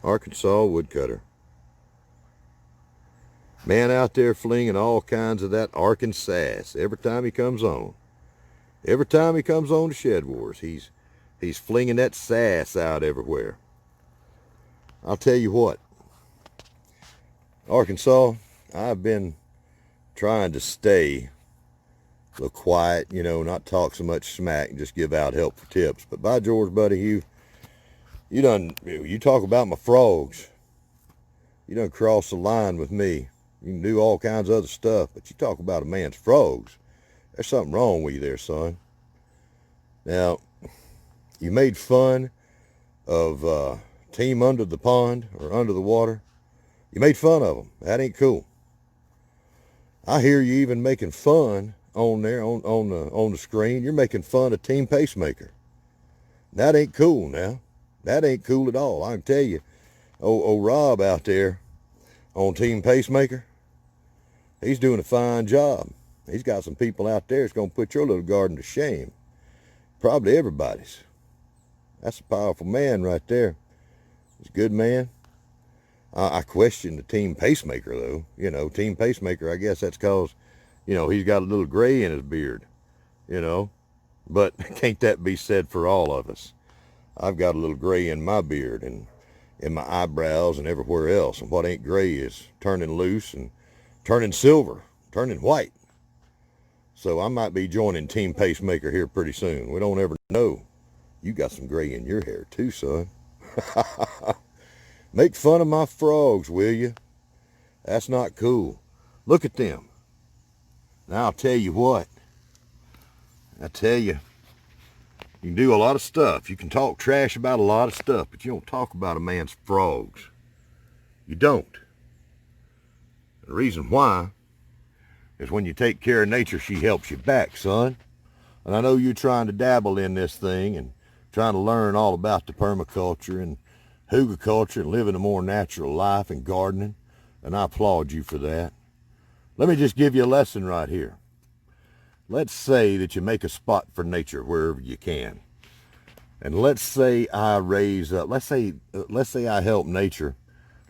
Arkansas woodcutter. Man out there flinging all kinds of that Arkansassy every time he comes on. Every time he comes on to Shed Wars, he's flinging that sass out everywhere. I'll tell you what, Arkansas, I've been trying to stay a little quiet, you know, not talk so much smack and just give out helpful tips. But by George, buddy, you talk about my frogs. You done crossed the line with me. You can do all kinds of other stuff, but you talk about a man's frogs. There's something wrong with you there, son. Now, you made fun of Team Under the Pond or Under the Water. You made fun of them. That ain't cool. I hear you even making fun on there on the screen. You're making fun of Team Pacemaker. That ain't cool now. That ain't cool at all. I can tell you, Rob out there on Team Pacemaker, he's doing a fine job. He's got some people out there that's going to put your little garden to shame. Probably everybody's. That's a powerful man right there. He's a good man. I question the Team Pacemaker, though. You know, Team Pacemaker, I guess that's because, you know, he's got a little gray in his beard, you know. But can't that be said for all of us? I've got a little gray in my beard and in my eyebrows and everywhere else. And what ain't gray is turning loose and turning silver, turning white. So I might be joining Team Pacemaker here pretty soon. We don't ever know. You got some gray in your hair too, son. Make fun of my frogs, will you? That's not cool. Look at them. Now I'll tell you what. I tell you, you can do a lot of stuff. You can talk trash about a lot of stuff, but you don't talk about a man's frogs. You don't. The reason why is when you take care of nature, she helps you back, son. And I know you're trying to dabble in this thing and trying to learn all about the permaculture and hugelculture and living a more natural life and gardening, and I applaud you for that. Let me just give you a lesson right here. Let's say that you make a spot for nature wherever you can. And let's say I raise up, let's say I help nature.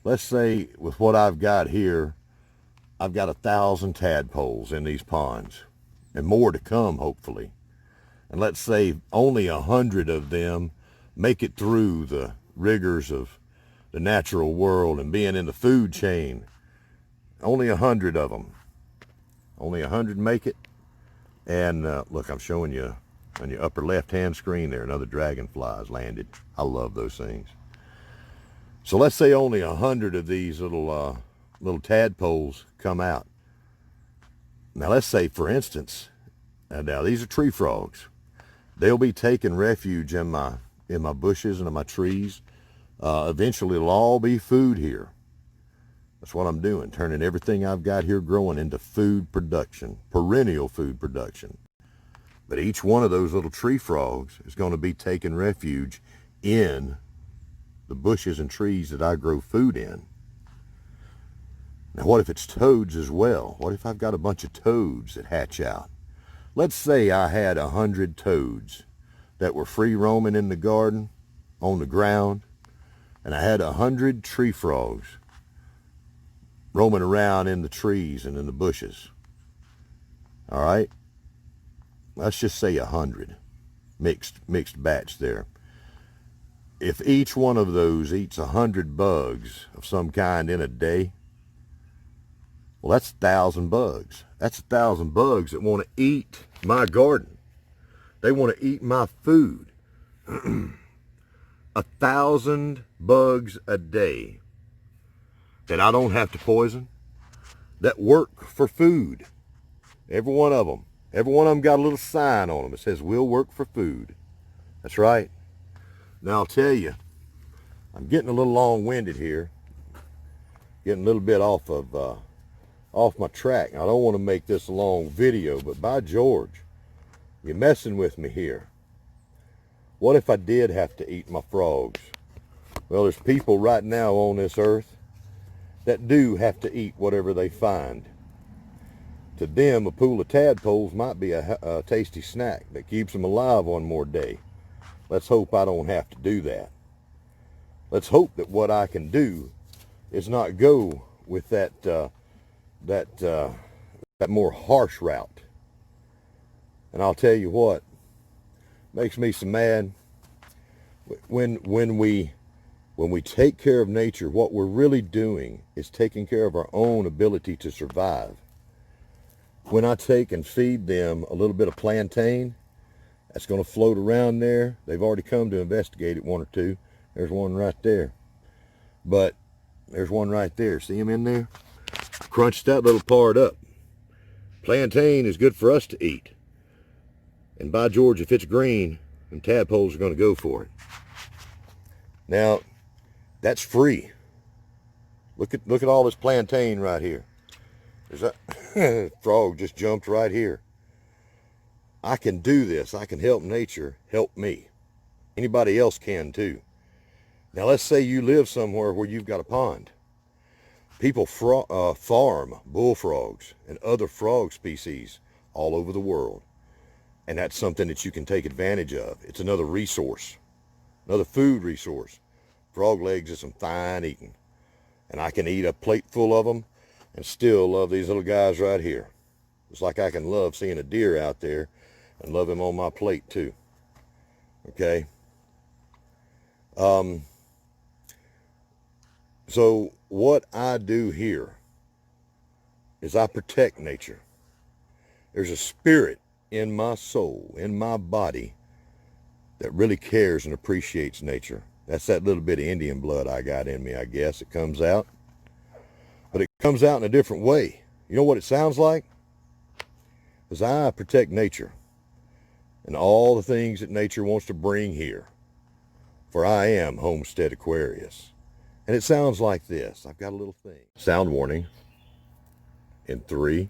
Let's say with what I've got here, I've got 1,000 tadpoles in these ponds and more to come, hopefully. And let's say only 100 of them make it through the rigors of the natural world and being in the food chain. Only 100 of them. Only 100 make it. And look, I'm showing you on your upper left-hand screen there, another dragonfly's landed. I love those things. So let's say only 100 of these little tadpoles come out. Now let's say, for instance, now these are tree frogs. They'll be taking refuge in my bushes and in my trees. Eventually it'll all be food here. That's what I'm doing, turning everything I've got here growing into food production, perennial food production. But each one of those little tree frogs is going to be taking refuge in the bushes and trees that I grow food in. Now what if it's toads as well? What if I've got a bunch of toads that hatch out? Let's say I had 100 toads that were free roaming in the garden, on the ground, and I had 100 tree frogs roaming around in the trees and in the bushes. All right? Let's just say 100. Mixed batch there. If each one of those eats 100 bugs of some kind in a day, well, that's 1,000 bugs. That's 1,000 bugs that want to eat my garden. They want to eat my food. 1,000 bugs a day that I don't have to poison, that work for food. Every one of them. Every one of them got a little sign on them that says, "We'll work for food." That's right. Now I'll tell you, I'm getting a little long-winded here. Getting a little bit off my track. I don't want to make this a long video, but by George, you're messing with me here. What if I did have to eat my frogs? Well, there's people right now on this earth that do have to eat whatever they find. To them, a pool of tadpoles might be a tasty snack that keeps them alive one more day. Let's hope I don't have to do that. let's hope that what I can do is not go with that more harsh route. And I'll tell you what makes me so mad, when we take care of nature, what we're really doing is taking care of our own ability to survive. When I take and feed them a little bit of plantain, that's going to float around there. They've already come to investigate it, one or two. There's one right there. But there's one right there. See him in there? Crunch that little part up. Plantain is good for us to eat. And by George, if it's green, them tadpoles are going to go for it. Now, that's free. Look at all this plantain right here. There's a frog just jumped right here. I can do this. I can help nature help me. Anybody else can too. Now let's say you live somewhere where you've got a pond. People farm bullfrogs and other frog species all over the world. And that's something that you can take advantage of. It's another resource, another food resource. Frog legs is some fine eating. And I can eat a plate full of them and still love these little guys right here. It's like I can love seeing a deer out there and love him on my plate too. Okay? So what I do here is I protect nature. There's a spirit in my soul, in my body, that really cares and appreciates nature. That's that little bit of Indian blood I got in me, I guess. It comes out. But it comes out in a different way. You know what it sounds like? Because I protect nature and all the things that nature wants to bring here. For I am Homestead Aquarius. And it sounds like this. I've got a little thing. Sound warning in 3.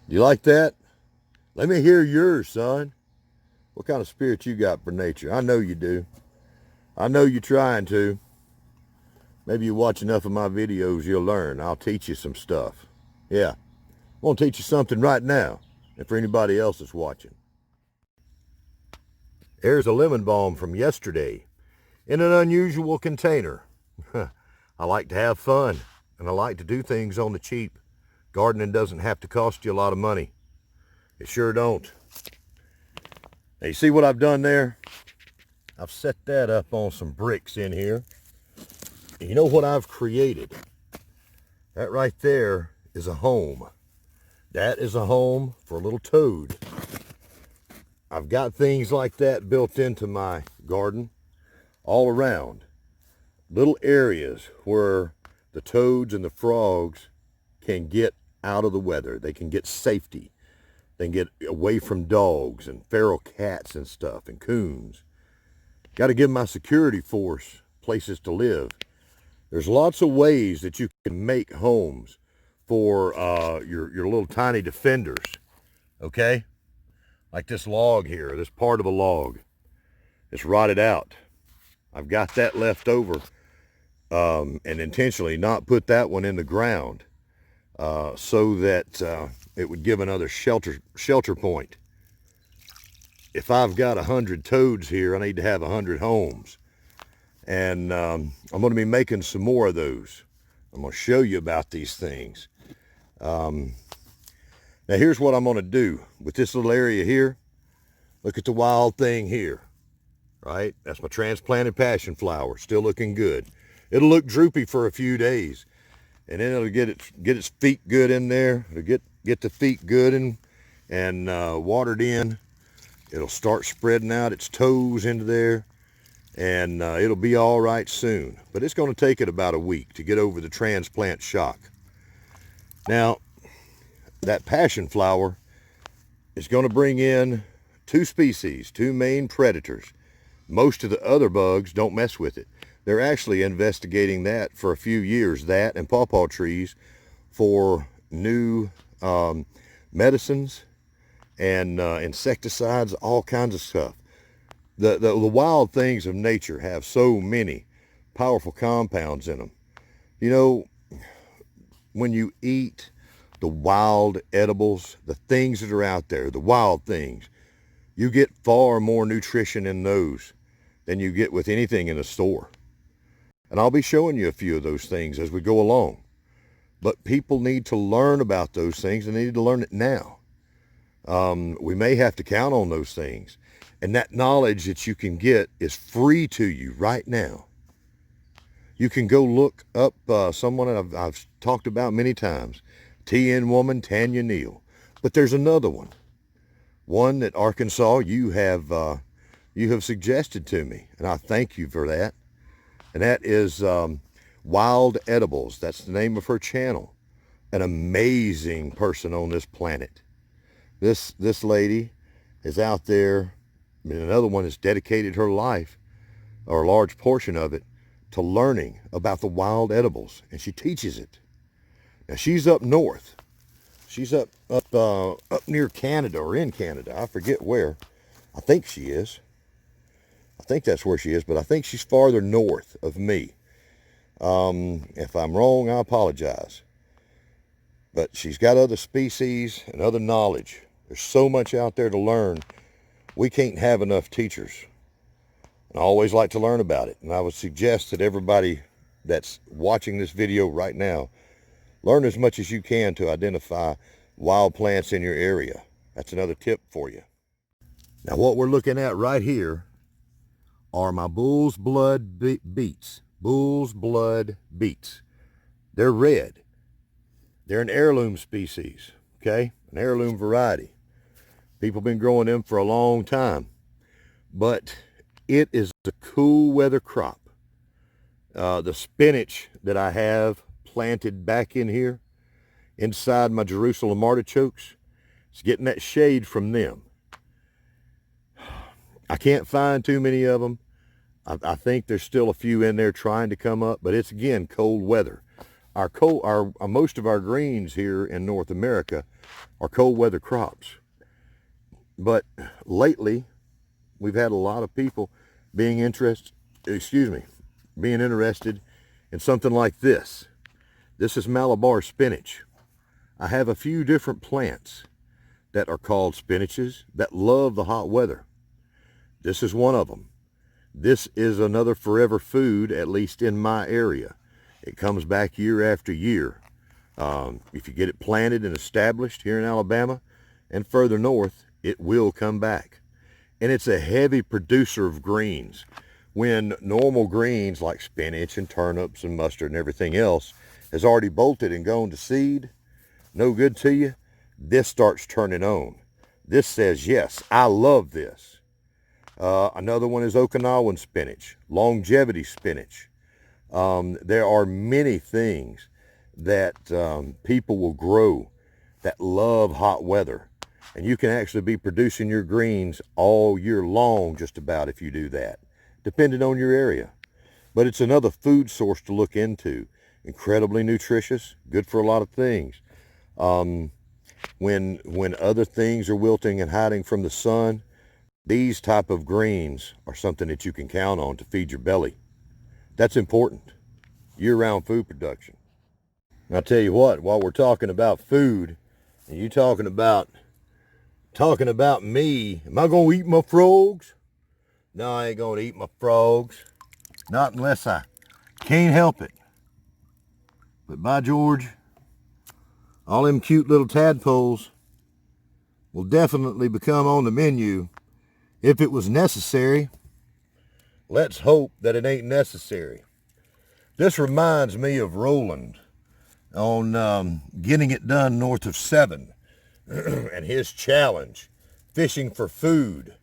You like that? Let me hear yours, son. What kind of spirit you got for nature? I know you do. I know you're trying to. Maybe you watch enough of my videos, you'll learn. I'll teach you some stuff. Yeah. I'm going to teach you something right now. And for anybody else that's watching. There's a lemon balm from yesterday in an unusual container. I like to have fun, and I like to do things on the cheap. Gardening doesn't have to cost you a lot of money. It sure don't. Now you see what I've done there? I've set that up on some bricks in here. And you know what I've created? That right there is a home. That is a home for a little toad. I've got things like that built into my garden all around. Little areas where the toads and the frogs can get out of the weather. They can get safety. They can get away from dogs and feral cats and stuff and coons. Got to give my security force places to live. There's lots of ways that you can make homes for your little tiny defenders, okay? Like this log here, this part of a log. It's rotted out. I've got that left over and intentionally not put that one in the ground so that it would give another shelter point. If I've got 100 toads here, I need to have 100 homes. And I'm going to be making some more of those. I'm going to show you about these things. Now here's what I'm going to do with this little area here. Look at the wild thing here, right? That's my transplanted passion flower, still looking good. It'll look droopy for a few days, and then it'll get its feet good in there. It'll get the feet good and watered in. It'll start spreading out its toes into there, and it'll be all right soon. But it's going to take it about a week to get over the transplant shock. Now, that passion flower is going to bring in 2 species, 2 main predators. Most of the other bugs don't mess with it. They're actually investigating that for a few years, that and pawpaw trees, for new medicines and insecticides, all kinds of stuff. The wild things of nature have so many powerful compounds in them. You know, when you eat the wild edibles, the things that are out there, the wild things, you get far more nutrition in those than you get with anything in a store. And I'll be showing you a few of those things as we go along. But people need to learn about those things, and they need to learn it now. We may have to count on those things. And that knowledge that you can get is free to you right now. You can go look up someone that I've talked about many times, TN woman Tanya Neal. But there's another one that Arkansas you have suggested to me, and I thank you for that. And that is Wild Edibles. That's the name of her channel. An amazing person on this planet. This lady is out there. I mean, another one has dedicated her life, or a large portion of it, to learning about the wild edibles, and she teaches it. Now she's up north. She's up near Canada, or in Canada. I forget where. I think she is. I think that's where she is, but I think she's farther north of me. If I'm wrong, I apologize. But she's got other species and other knowledge. There's so much out there to learn. We can't have enough teachers. And I always like to learn about it. And I would suggest that everybody that's watching this video right now, learn as much as you can to identify wild plants in your area. That's another tip for you. Now what we're looking at right here are my bull's blood beets. Bull's blood beets. They're red. They're an heirloom species, okay? An heirloom variety. People have been growing them for a long time. But it is a cool weather crop. The spinach that I have planted back in here, inside my Jerusalem artichokes, it's getting that shade from them. I can't find too many of them. I think there's still a few in there trying to come up, but it's, again, cold weather. Most of our greens here in North America are cold weather crops. But lately, we've had a lot of people being interested in something like this. This is Malabar spinach. I have a few different plants that are called spinaches that love the hot weather. This is one of them. This is another forever food, at least in my area. It comes back year after year. If you get it planted and established here in Alabama and further north, it will come back. And it's a heavy producer of greens. When normal greens like spinach and turnips and mustard and everything else has already bolted and gone to seed, no good to you, this starts turning on. This says, yes, I love this. Another one is Okinawan spinach, longevity spinach. There are many things that people will grow that love hot weather. And you can actually be producing your greens all year long just about if you do that, depending on your area. But it's another food source to look into. Incredibly nutritious, good for a lot of things. When other things are wilting and hiding from the sun, these type of greens are something that you can count on to feed your belly. That's important. Year-round food production. And I'll tell you what, while we're talking about food, and you talking about me, am I going to eat my frogs? No, I ain't going to eat my frogs. Not unless I can't help it. But by George, all them cute little tadpoles will definitely become on the menu if it was necessary. Let's hope that it ain't necessary. This reminds me of Roland on Getting It Done North of 7 and his challenge, fishing for food.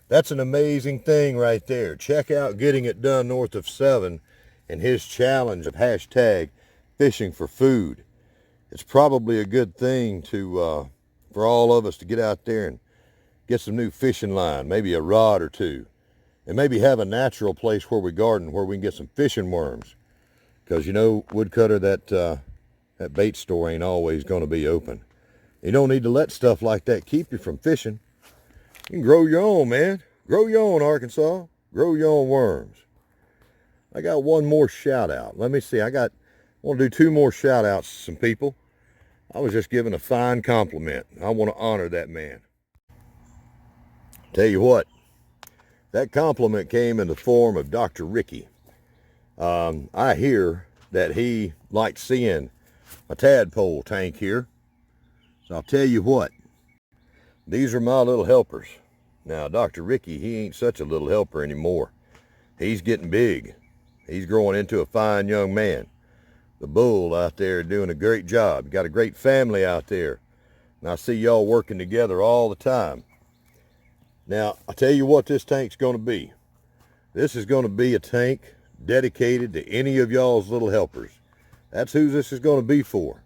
That's an amazing thing right there. Check out Getting It Done North of 7 and his challenge of hashtag fishing for food. It's probably a good thing to for all of us to get out there and get some new fishing line, maybe a rod or two, and maybe have a natural place where we garden where we can get some fishing worms. Because, you know, woodcutter, that bait store ain't always going to be open. You don't need to let stuff like that keep you from fishing. You can grow your own, man. Grow your own, Arkansas. Grow your own worms. I got one more shout out. Let me see. I got want to do 2 more shout outs to some people. I was just given a fine compliment. I want to honor that man. Tell you what, that compliment came in the form of Dr. Ricky. I hear that he liked seeing a tadpole tank here. So I'll tell you what, these are my little helpers. Now, Dr. Ricky, he ain't such a little helper anymore. He's getting big. He's growing into a fine young man. The bull out there doing a great job. You got a great family out there. And I see y'all working together all the time. Now, I'll tell you what this tank's going to be. This is going to be a tank dedicated to any of y'all's little helpers. That's who this is going to be for.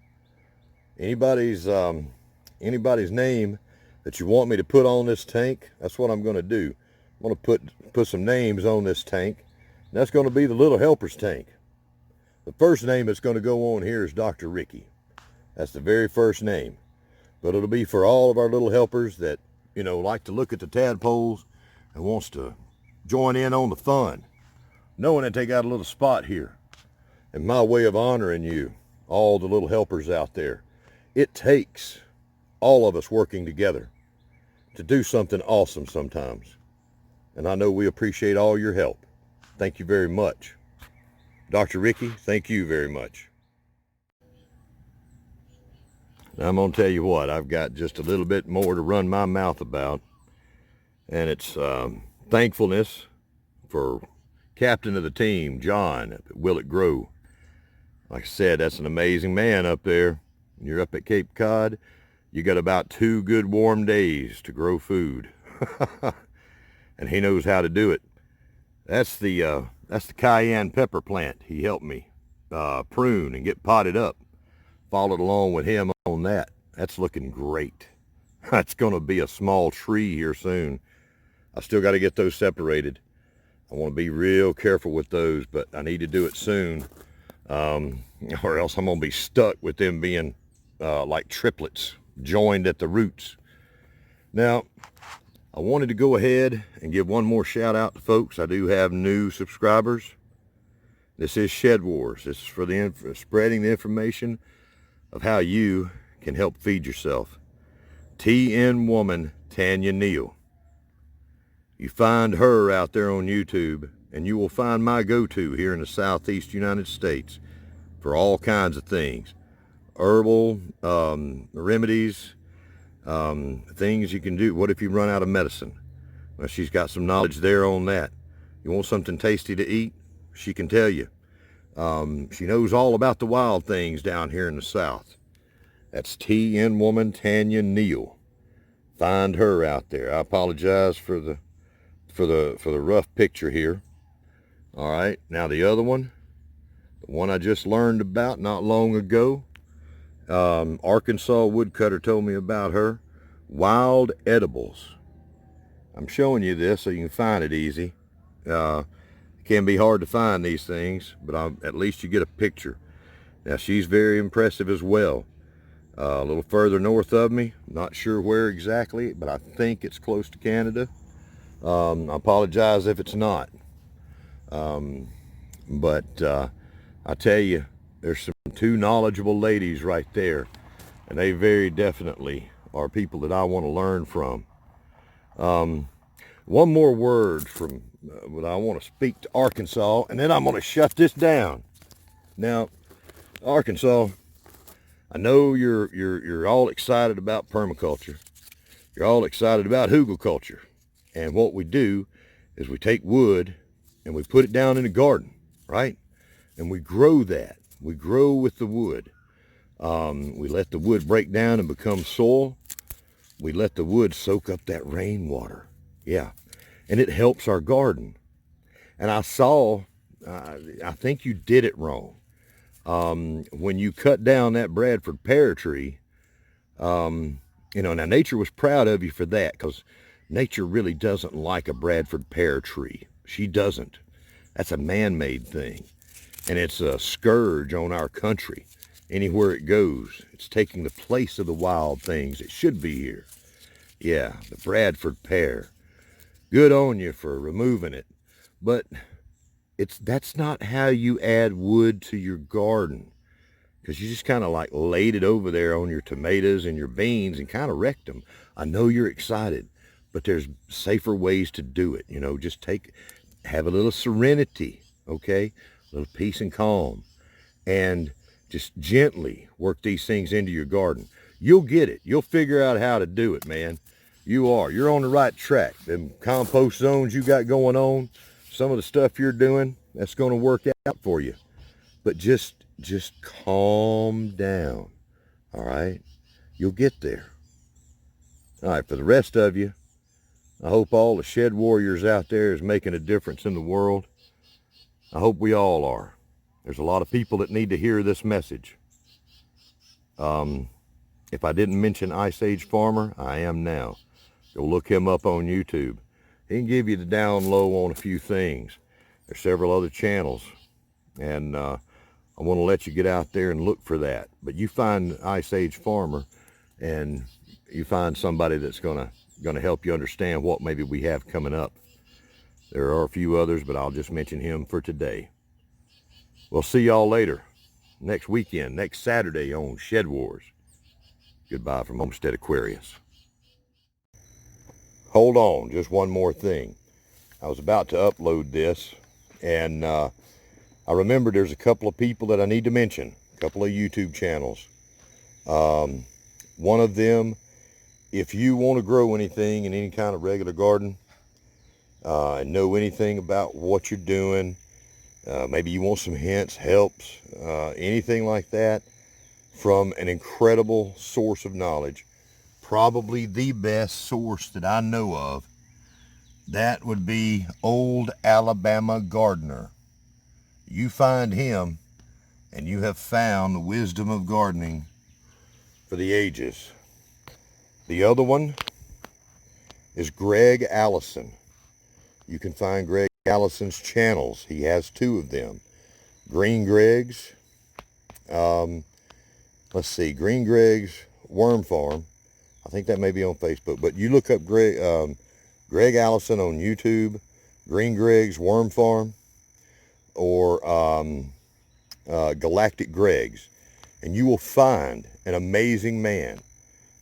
Anybody's name that you want me to put on this tank, that's what I'm going to do. I'm going to put some names on this tank. And that's going to be the little helpers tank. The first name that's going to go on here is Dr. Ricky. That's the very first name. But it'll be for all of our little helpers that, you know, like to look at the tadpoles and wants to join in on the fun, knowing that they got a little spot here. And my way of honoring you, all the little helpers out there, it takes all of us working together to do something awesome sometimes. And I know we appreciate all your help. Thank you very much. Dr. Ricky, thank you very much. Now, I'm going to tell you what, I've got just a little bit more to run my mouth about. And it's thankfulness for captain of the team, John, at Will It Grow. Like I said, that's an amazing man up there. You're up at Cape Cod. You got about 2 good warm days to grow food. And he knows how to do it. That's the cayenne pepper plant he helped me prune and get potted up. Followed along with him on that. That's looking great. That's going to be a small tree here soon. I still got to get those separated. I want to be real careful with those, but I need to do it soon. Or else I'm going to be stuck with them being like triplets joined at the roots. Now, I wanted to go ahead and give one more shout out to folks. I do have new subscribers. This is Shed Wars. This is for spreading the information of how you can help feed yourself. TN Woman Tanya Neal. You find her out there on YouTube, and you will find my go-to here in the Southeast United States for all kinds of things. Herbal remedies, things you can do. What if you run out of medicine? Well, she's got some knowledge there on that. You want something tasty to eat? She can tell you. She knows all about the wild things down here in the South. That's TN Woman Tanya Neal. Find her out there. I apologize for the rough picture here. All right, now the other one, the one I just learned about not long ago. Arkansas woodcutter told me about her. Wild Edibles. I'm showing you this so you can find it easy. It can be hard to find these things, but at least you get a picture. Now, she's very impressive as well. A little further north of me, not sure where exactly, but I think it's close to Canada. I apologize if it's not. But I tell you, there's some 2 knowledgeable ladies right there, and they very definitely are people that I want to learn from. One more word from what I want to speak to Arkansas, and then I'm going to shut this down. Now, Arkansas, I know you're all excited about permaculture. You're all excited about hugelkulture. And what we do is we take wood and we put it down in the garden, right? And we grow that. We grow with the wood. We let the wood break down and become soil. We let the wood soak up that rainwater. Yeah. And it helps our garden. And I saw, I think you did it wrong. When you cut down that Bradford pear tree, you know, now nature was proud of you for that, because nature really doesn't like a Bradford pear tree. She doesn't. That's a man-made thing. And it's a scourge on our country. Anywhere it goes, it's taking the place of the wild things that should be here. Yeah, the Bradford pear. Good on you for removing it. But that's not how you add wood to your garden. because you just kind of like laid it over there on your tomatoes and your beans and kind of wrecked them. I know you're excited, but there's safer ways to do it. You know, just have a little serenity, okay? A little peace and calm, and just gently work these things into your garden. You'll get it. You'll figure out how to do it, man. You're on the right track. Them compost zones you got going on, some of the stuff you're doing, that's going to work out for you. But just calm down, all right? You'll get there. All right, for the rest of you, I hope all the shed warriors out there is making a difference in the world. I hope we all are. There's a lot of people that need to hear this message. If I didn't mention Ice Age Farmer, I am now. Go look him up on YouTube. He can give you the down low on a few things. There's several other channels, and I want to let you get out there and look for that. But you find Ice Age Farmer, and you find somebody that's gonna help you understand what maybe we have coming up. There are a few others, but I'll just mention him for today. We'll see y'all later, next weekend, next Saturday on Shed Wars. Goodbye from Homestead Aquarius. Hold on, just one more thing. I was about to upload this, and I remember there's a couple of people that I need to mention, a couple of YouTube channels. One of them, if you want to grow anything in any kind of regular garden, and know anything about what you're doing, maybe you want some hints, helps, anything like that, from an incredible source of knowledge, probably the best source that I know of, that would be Old Alabama Gardener. You find him, and you have found the wisdom of gardening for the ages. The other one is Greg Allison. You can find Greg Allison's channels. He has two of them. Green Greg's, let's see, Green Greg's Worm Farm. I think that may be on Facebook, but you look up Greg Allison on YouTube, Green Greg's Worm Farm, or Galactic Greg's, and you will find an amazing man.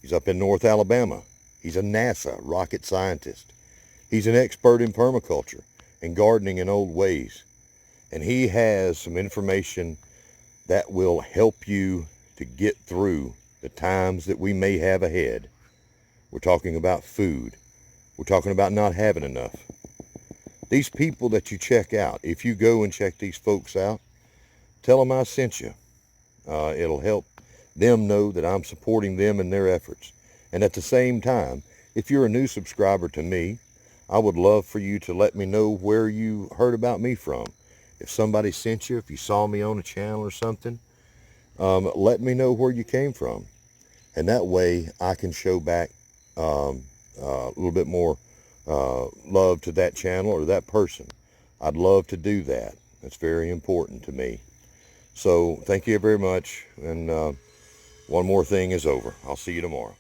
He's up in North Alabama. He's a NASA rocket scientist. He's an expert in permaculture and gardening in old ways. And he has some information that will help you to get through the times that we may have ahead. We're talking about food. We're talking about not having enough. These people that you check out, if you go and check these folks out, tell them I sent you. It'll help them know that I'm supporting them in their efforts. And at the same time, if you're a new subscriber to me, I would love for you to let me know where you heard about me from. If somebody sent you, if you saw me on a channel or something, let me know where you came from. And that way I can show back a little bit more love to that channel or that person. I'd love to do that. That's very important to me. So thank you very much. And one more thing is over. I'll see you tomorrow.